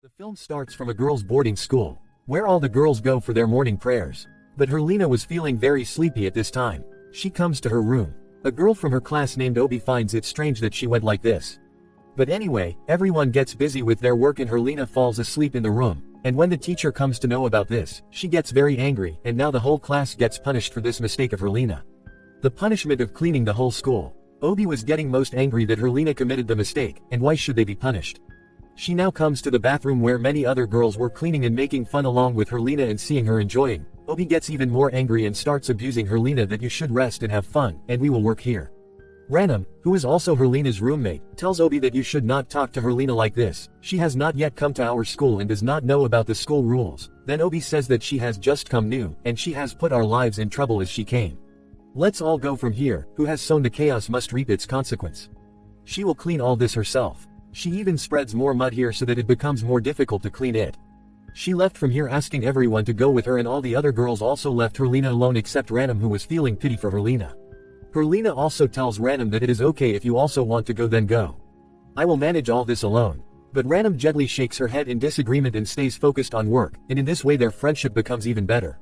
The film starts from a girls' boarding school, where all the girls go for their morning prayers. But Herlina was feeling very sleepy at this time. She comes to her room. A girl from her class named Obi finds it strange that she went like this. But anyway, everyone gets busy with their work and Herlina falls asleep in the room. And when the teacher comes to know about this, she gets very angry, and now the whole class gets punished for this mistake of Herlina. The punishment of cleaning the whole school. Obi was getting most angry that Herlina committed the mistake, and why should they be punished? She now comes to the bathroom where many other girls were cleaning and making fun along with Herlina, and seeing her enjoying, Obi gets even more angry and starts abusing Herlina that you should rest and have fun, and we will work here. Ranam, who is also Herlina's roommate, tells Obi that you should not talk to Herlina like this. She has not yet come to our school and does not know about the school rules. Then Obi says that she has just come new, and she has put our lives in trouble as she came. Let's all go from here. Who has sown the chaos must reap its consequence. She will clean all this herself. She even spreads more mud here so that it becomes more difficult to clean it. She left from here asking everyone to go with her, and all the other girls also left Herlina alone except Ranam, who was feeling pity for Herlina. Herlina also tells Ranam that it is okay if you also want to go, then go. I will manage all this alone. But Ranam gently shakes her head in disagreement and stays focused on work, and in this way their friendship becomes even better.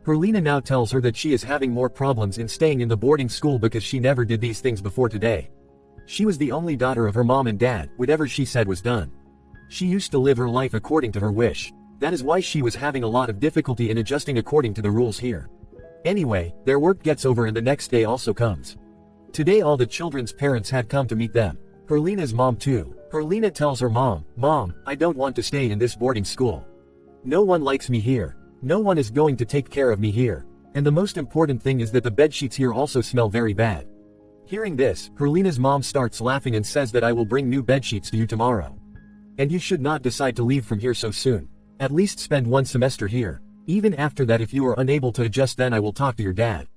Herlina now tells her that she is having more problems in staying in the boarding school because she never did these things before today. She was the only daughter of her mom and dad. Whatever she said was done. She used to live her life according to her wish. That is why she was having a lot of difficulty in adjusting according to the rules here. Anyway, their work gets over and the next day also comes. Today all the children's parents had come to meet them. Herlina's mom too. Herlina tells her mom, "Mom, I don't want to stay in this boarding school. No one likes me here. No one is going to take care of me here. And the most important thing is that the bedsheets here also smell very bad." Hearing this, Herlina's mom starts laughing and says that I will bring new bedsheets to you tomorrow. And you should not decide to leave from here so soon. At least spend 1 semester here. Even after that, if you are unable to adjust, then I will talk to your dad.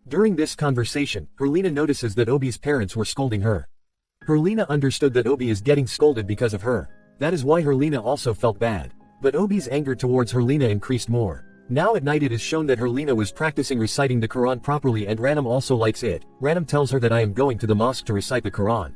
During this conversation, Herlina notices that Obi's parents were scolding her. Herlina understood that Obi is getting scolded because of her. That is why Herlina also felt bad. But Obi's anger towards Herlina increased more. Now at night it is shown that Herlina was practicing reciting the Quran properly, and Ranam also likes it. Ranam tells her that I am going to the mosque to recite the Quran.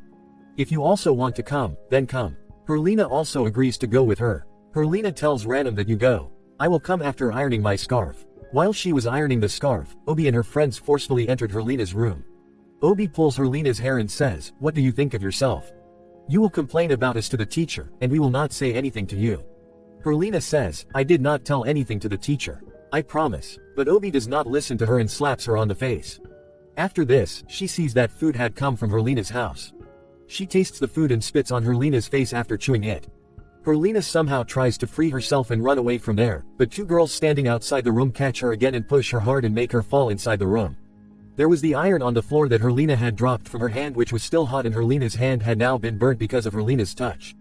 If you also want to come, then come. Herlina also agrees to go with her. Herlina tells Ranam that you go. I will come after ironing my scarf. While she was ironing the scarf, Obi and her friends forcefully entered Herlina's room. Obi pulls Herlina's hair and says, "What do you think of yourself? You will complain about us to the teacher, and we will not say anything to you." Herlina says, "I did not tell anything to the teacher. I promise." But Obi does not listen to her and slaps her on the face. After this, she sees that food had come from Herlina's house. She tastes the food and spits on Herlina's face after chewing it. Herlina somehow tries to free herself and run away from there, but 2 girls standing outside the room catch her again and push her hard and make her fall inside the room. There was the iron on the floor that Herlina had dropped from her hand, which was still hot, and Herlina's hand had now been burnt because of Herlina's touch.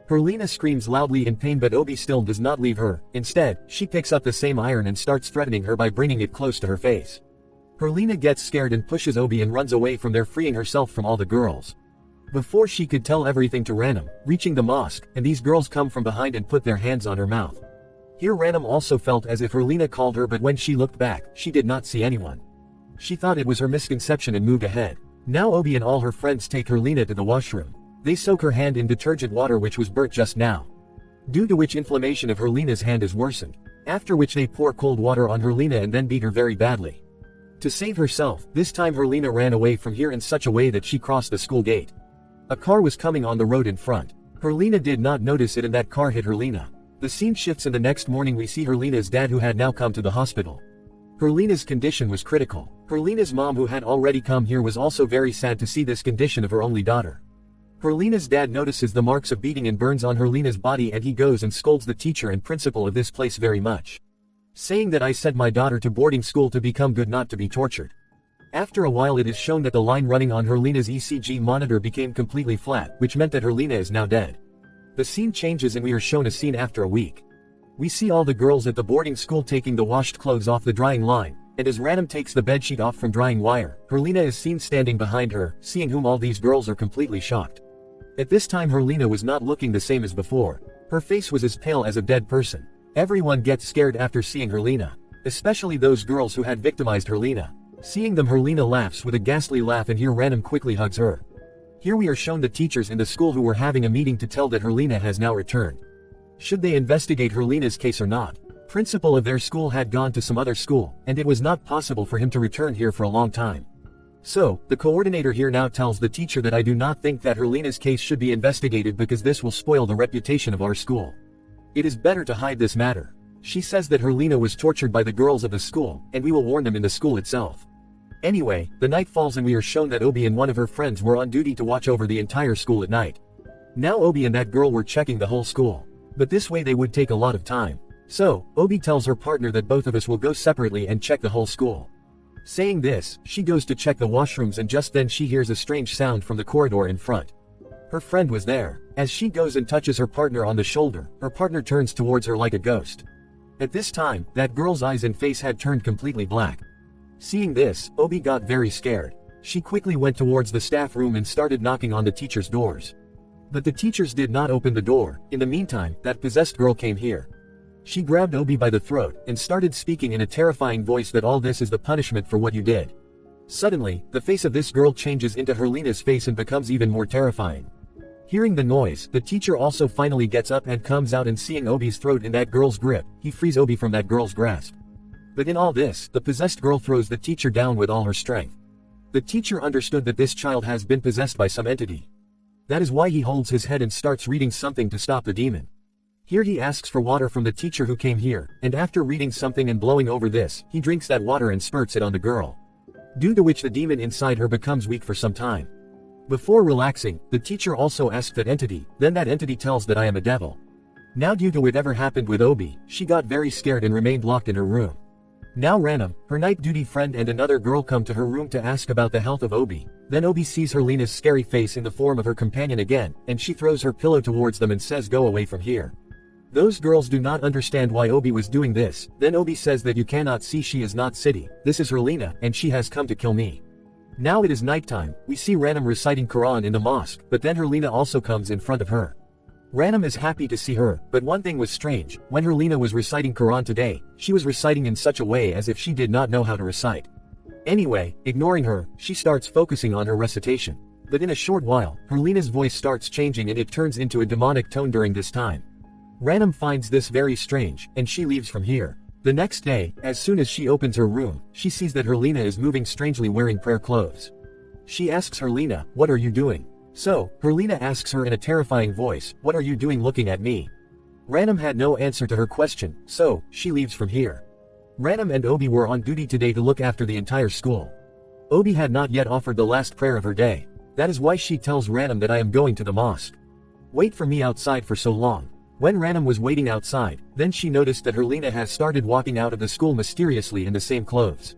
Herlina screams loudly in pain, but Obi still does not leave her. Instead, she picks up the same iron and starts threatening her by bringing it close to her face. Herlina gets scared and pushes Obi and runs away from there, freeing herself from all the girls. Before she could tell everything to Ranam, reaching the mosque, and these girls come from behind and put their hands on her mouth. Here Ranam also felt as if Herlina called her, but when she looked back, she did not see anyone. She thought it was her misconception and moved ahead. Now Obi and all her friends take Herlina to the washroom. They soak her hand in detergent water, which was burnt just now, due to which inflammation of Herlina's hand is worsened. After which they pour cold water on Herlina and then beat her very badly. To save herself, this time Herlina ran away from here in such a way that she crossed the school gate. A car was coming on the road in front. Herlina did not notice it and that car hit Herlina. The scene shifts and the next morning we see Herlina's dad, who had now come to the hospital. Herlina's condition was critical. Herlina's mom, who had already come here, was also very sad to see this condition of her only daughter. Herlina's dad notices the marks of beating and burns on Herlina's body, and he goes and scolds the teacher and principal of this place very much, saying that I sent my daughter to boarding school to become good, not to be tortured. After a while it is shown that the line running on Herlina's ECG monitor became completely flat, which meant that Herlina is now dead. The scene changes and we are shown a scene after a week. We see all the girls at the boarding school taking the washed clothes off the drying line, and as Ranam takes the bedsheet off from drying wire, Herlina is seen standing behind her, seeing whom all these girls are completely shocked. At this time Herlina was not looking the same as before. Her face was as pale as a dead person. Everyone gets scared after seeing Herlina, especially those girls who had victimized Herlina. Seeing them, Herlina laughs with a ghastly laugh, and here Ranam quickly hugs her. Here we are shown the teachers in the school who were having a meeting to tell that Herlina has now returned. Should they investigate Herlina's case or not? Principal of their school had gone to some other school, and it was not possible for him to return here for a long time. So, the coordinator here now tells the teacher that I do not think that Herlina's case should be investigated because this will spoil the reputation of our school. It is better to hide this matter. She says that Herlina was tortured by the girls of the school, and we will warn them in the school itself. Anyway, the night falls and we are shown that Obi and one of her friends were on duty to watch over the entire school at night. Now Obi and that girl were checking the whole school. But this way they would take a lot of time. So, Obi tells her partner that both of us will go separately and check the whole school. Saying this, she goes to check the washrooms and just then she hears a strange sound from the corridor in front. Her friend was there. As she goes and touches her partner on the shoulder, her partner turns towards her like a ghost. At this time, that girl's eyes and face had turned completely black. Seeing this, Obi got very scared. She quickly went towards the staff room and started knocking on the teachers' doors. But the teachers did not open the door. In the meantime, that possessed girl came here. She grabbed Obi by the throat and started speaking in a terrifying voice that all this is the punishment for what you did. Suddenly, the face of this girl changes into Herlina's face and becomes even more terrifying. Hearing the noise, the teacher also finally gets up and comes out, and seeing Obi's throat in that girl's grip, he frees Obi from that girl's grasp. But in all this, the possessed girl throws the teacher down with all her strength. The teacher understood that this child has been possessed by some entity. That is why he holds his head and starts reading something to stop the demon. Here he asks for water from the teacher who came here, and after reading something and blowing over this, he drinks that water and spurts it on the girl. Due to which the demon inside her becomes weak for some time. Before relaxing, the teacher also asked that entity, then that entity tells that I am a devil. Now due to whatever happened with Obi, she got very scared and remained locked in her room. Now Ranam, her night duty friend and another girl come to her room to ask about the health of Obi. Then Obi sees Herlina's scary face in the form of her companion again, and she throws her pillow towards them and says go away from here. Those girls do not understand why Obi was doing this. Then Obi says that you cannot see, she is not City, this is Herlina, and she has come to kill me. Now it is nighttime, we see Ranam reciting Quran in the mosque, but then Herlina also comes in front of her. Ranam is happy to see her, but one thing was strange. When Herlina was reciting Quran today, she was reciting in such a way as if she did not know how to recite. Anyway, ignoring her, she starts focusing on her recitation. But in a short while, Herlina's voice starts changing and it turns into a demonic tone during this time. Ranam finds this very strange, and she leaves from here. The next day, as soon as she opens her room, she sees that Herlina is moving strangely wearing prayer clothes. She asks Herlina, what are you doing? So, Herlina asks her in a terrifying voice, what are you doing looking at me? Ranam had no answer to her question, so, she leaves from here. Ranam and Obi were on duty today to look after the entire school. Obi had not yet offered the last prayer of her day. That is why she tells Ranam that I am going to the mosque. Wait for me outside for so long. When Ranam was waiting outside, then she noticed that Herlina has started walking out of the school mysteriously in the same clothes.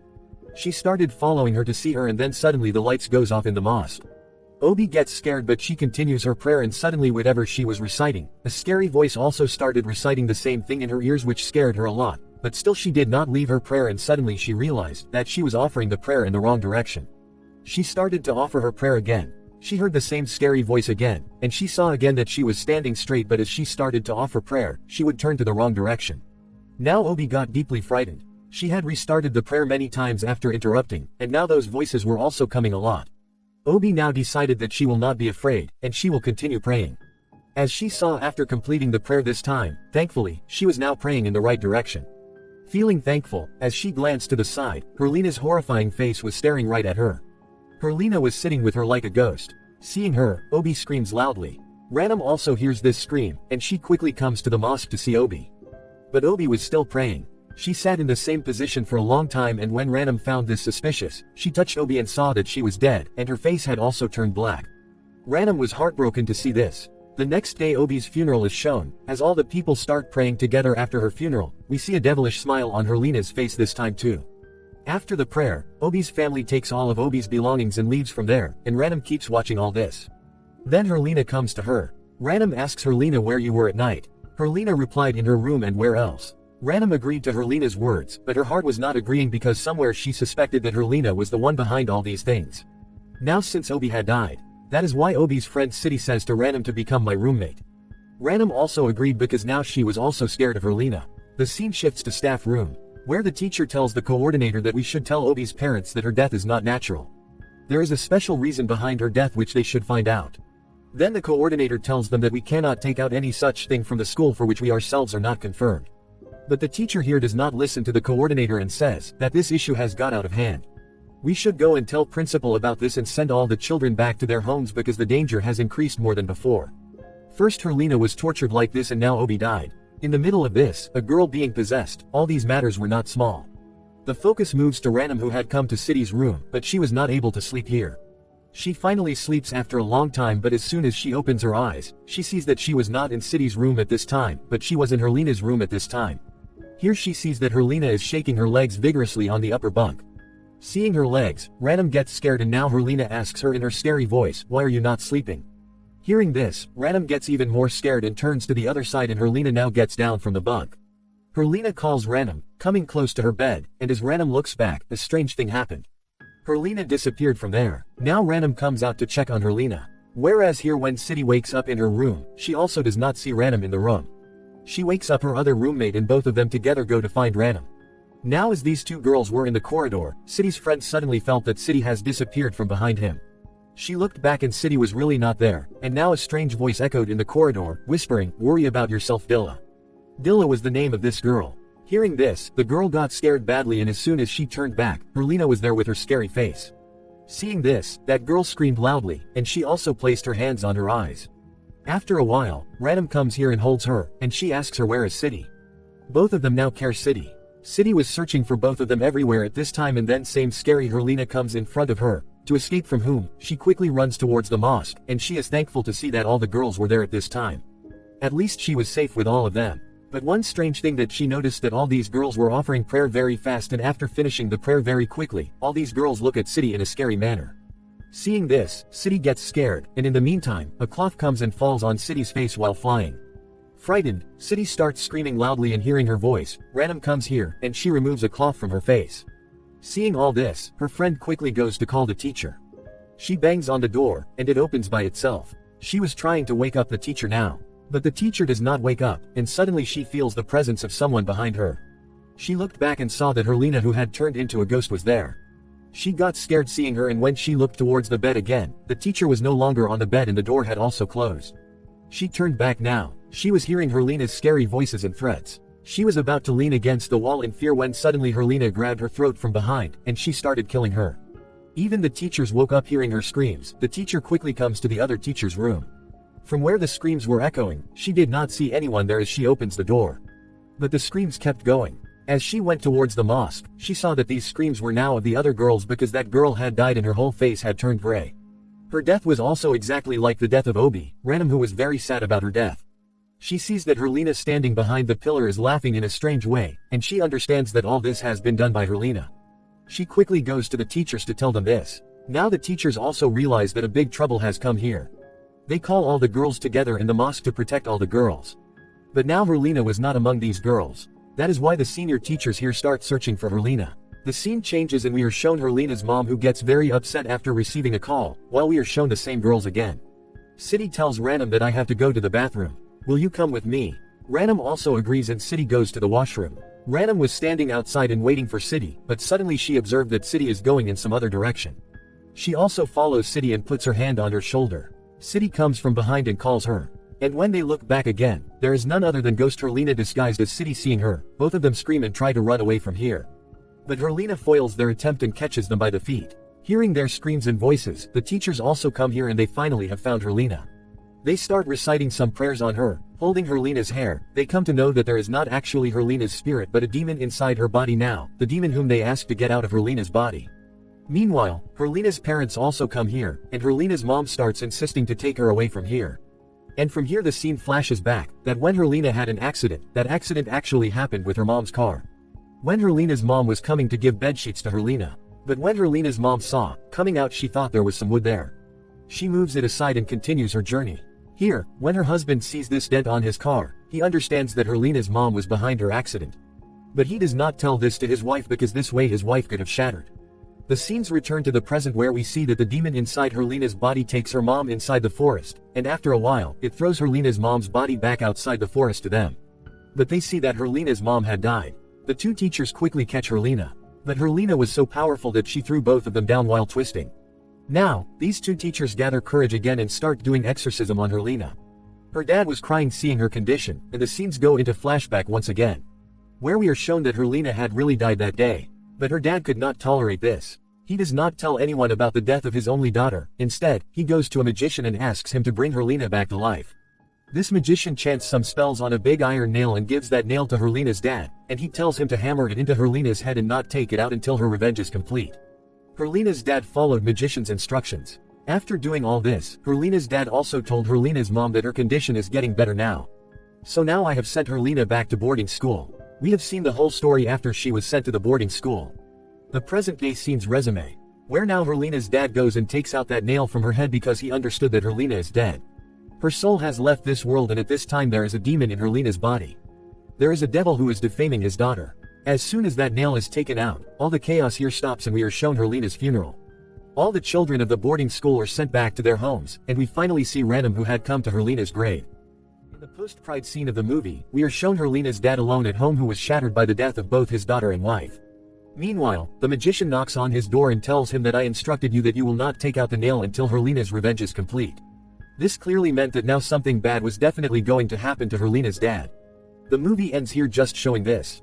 She started following her to see her, and then suddenly the lights goes off in the mosque. Obi gets scared, but she continues her prayer, and suddenly whatever she was reciting, a scary voice also started reciting the same thing in her ears, which scared her a lot, but still she did not leave her prayer, and suddenly she realized that she was offering the prayer in the wrong direction. She started to offer her prayer again. She heard the same scary voice again, and she saw again that she was standing straight, but as she started to offer prayer, she would turn to the wrong direction. Now Obi got deeply frightened. She had restarted the prayer many times after interrupting, and now those voices were also coming a lot. Obi now decided that she will not be afraid, and she will continue praying. As she saw after completing the prayer this time, thankfully, she was now praying in the right direction. Feeling thankful, as she glanced to the side, Herlina's horrifying face was staring right at her. Herlina was sitting with her like a ghost. Seeing her, Obi screams loudly. Ranam also hears this scream, and she quickly comes to the mosque to see Obi. But Obi was still praying. She sat in the same position for a long time, and when Ranam found this suspicious, she touched Obi and saw that she was dead, and her face had also turned black. Ranam was heartbroken to see this. The next day Obi's funeral is shown. As all the people start praying together after her funeral, we see a devilish smile on Herlina's face this time too. After the prayer, Obi's family takes all of Obi's belongings and leaves from there, and Ranam keeps watching all this. Then Herlina comes to her. Ranam asks Herlina where you were at night. Herlina replied in her room, and where else? Ranam agreed to Herlina's words, but her heart was not agreeing because somewhere she suspected that Herlina was the one behind all these things. Now since Obi had died, that is why Obi's friend City says to Ranam to become my roommate. Ranam also agreed because now she was also scared of Herlina. The scene shifts to staff room, where the teacher tells the coordinator that we should tell Obi's parents that her death is not natural. There is a special reason behind her death which they should find out. Then the coordinator tells them that we cannot take out any such thing from the school for which we ourselves are not confirmed. But the teacher here does not listen to the coordinator and says that this issue has got out of hand. We should go and tell principal about this and send all the children back to their homes because the danger has increased more than before. First Herlina was tortured like this and now Obi died. In the middle of this, a girl being possessed, all these matters were not small. The focus moves to Ranam, who had come to City's room, but she was not able to sleep here. She finally sleeps after a long time, but as soon as she opens her eyes, she sees that she was not in City's room at this time, but she was in Herlina's room at this time. Here she sees that Herlina is shaking her legs vigorously on the upper bunk. Seeing her legs, Ranam gets scared and now Herlina asks her in her scary voice, "Why are you not sleeping?" Hearing this, Ranam gets even more scared and turns to the other side, and Herlina now gets down from the bunk. Herlina calls Ranam, coming close to her bed, and as Ranam looks back, a strange thing happened. Herlina disappeared from there. Now Ranam comes out to check on Herlina. Whereas here when City wakes up in her room, she also does not see Ranam in the room. She wakes up her other roommate and both of them together go to find Ranam. Now as these two girls were in the corridor, City's friend suddenly felt that City has disappeared from behind him. She looked back and City was really not there, and now a strange voice echoed in the corridor, whispering, "Worry about yourself, Dilla." Dilla was the name of this girl. Hearing this, the girl got scared badly, and as soon as she turned back, Herlina was there with her scary face. Seeing this, that girl screamed loudly, and she also placed her hands on her eyes. After a while, Ranam comes here and holds her, and she asks her where is City. Both of them now care City. City was searching for both of them everywhere at this time, and then same scary Herlina comes in front of her, to escape from whom, she quickly runs towards the mosque, and she is thankful to see that all the girls were there at this time. At least she was safe with all of them. But one strange thing that she noticed that all these girls were offering prayer very fast, and after finishing the prayer very quickly, all these girls look at City in a scary manner. Seeing this, City gets scared, and in the meantime, a cloth comes and falls on City's face while flying. Frightened, City starts screaming loudly, and hearing her voice, Ranam comes here, and she removes a cloth from her face. Seeing all this, her friend quickly goes to call the teacher. She bangs on the door, and it opens by itself. She was trying to wake up the teacher now. But the teacher does not wake up, and suddenly she feels the presence of someone behind her. She looked back and saw that Herlina, who had turned into a ghost, was there. She got scared seeing her, and when she looked towards the bed again, the teacher was no longer on the bed and the door had also closed. She turned back now. She was hearing Herlina's scary voices and threats. She was about to lean against the wall in fear when suddenly Herlina grabbed her throat from behind, and she started killing her. Even the teachers woke up hearing her screams. The teacher quickly comes to the other teacher's room. From where the screams were echoing, she did not see anyone there as she opens the door. But the screams kept going. As she went towards the mosque, she saw that these screams were now of the other girls because that girl had died and her whole face had turned gray. Her death was also exactly like the death of Obi, Ranam, who was very sad about her death. She sees that Herlina standing behind the pillar is laughing in a strange way, and she understands that all this has been done by Herlina. She quickly goes to the teachers to tell them this. Now the teachers also realize that a big trouble has come here. They call all the girls together in the mosque to protect all the girls. But now Herlina was not among these girls. That is why the senior teachers here start searching for Herlina. The scene changes and we are shown Herlina's mom, who gets very upset after receiving a call, while we are shown the same girls again. City tells Ranam that I have to go to the bathroom. Will you come with me? Ranam also agrees and City goes to the washroom. Ranam was standing outside and waiting for City, but suddenly she observed that City is going in some other direction. She also follows City and puts her hand on her shoulder. City comes from behind and calls her. And when they look back again, there is none other than Ghost Herlina disguised as City. Seeing her, both of them scream and try to run away from here. But Herlina foils their attempt and catches them by the feet. Hearing their screams and voices, the teachers also come here and they finally have found Herlina. They start reciting some prayers on her, holding Herlina's hair. They come to know that there is not actually Herlina's spirit but a demon inside her body now, the demon whom they ask to get out of Herlina's body. Meanwhile, Herlina's parents also come here, and Herlina's mom starts insisting to take her away from here. And from here the scene flashes back, that when Herlina had an accident, that accident actually happened with her mom's car. When Herlina's mom was coming to give bedsheets to Herlina. But when Herlina's mom saw, coming out, she thought there was some wood there. She moves it aside and continues her journey. Here, when her husband sees this dent on his car, he understands that Herlina's mom was behind her accident. But he does not tell this to his wife because this way his wife could have shattered. The scenes return to the present where we see that the demon inside Herlina's body takes her mom inside the forest, and after a while, it throws Herlina's mom's body back outside the forest to them. But they see that Herlina's mom had died. The two teachers quickly catch Herlina. But Herlina was so powerful that she threw both of them down while twisting. Now, these two teachers gather courage again and start doing exorcism on Herlina. Her dad was crying seeing her condition, and the scenes go into flashback once again, where we are shown that Herlina had really died that day. But her dad could not tolerate this. He does not tell anyone about the death of his only daughter. Instead, he goes to a magician and asks him to bring Herlina back to life. This magician chants some spells on a big iron nail and gives that nail to Herlina's dad, and he tells him to hammer it into Herlina's head and not take it out until her revenge is complete. Herlina's dad followed magician's instructions. After doing all this, Herlina's dad also told Herlina's mom that her condition is getting better now. So now I have sent Herlina back to boarding school. We have seen the whole story after she was sent to the boarding school. The present day scene's resume, where now Herlina's dad goes and takes out that nail from her head because he understood that Herlina is dead. Her soul has left this world, and at this time there is a demon in Herlina's body. There is a devil who is defaming his daughter. As soon as that nail is taken out, all the chaos here stops and we are shown Herlina's funeral. All the children of the boarding school are sent back to their homes, and we finally see Random, who had come to Herlina's grave. In the post-pride scene of the movie, we are shown Herlina's dad alone at home, who was shattered by the death of both his daughter and wife. Meanwhile, the magician knocks on his door and tells him that I instructed you that you will not take out the nail until Herlina's revenge is complete. This clearly meant that now something bad was definitely going to happen to Herlina's dad. The movie ends here just showing this.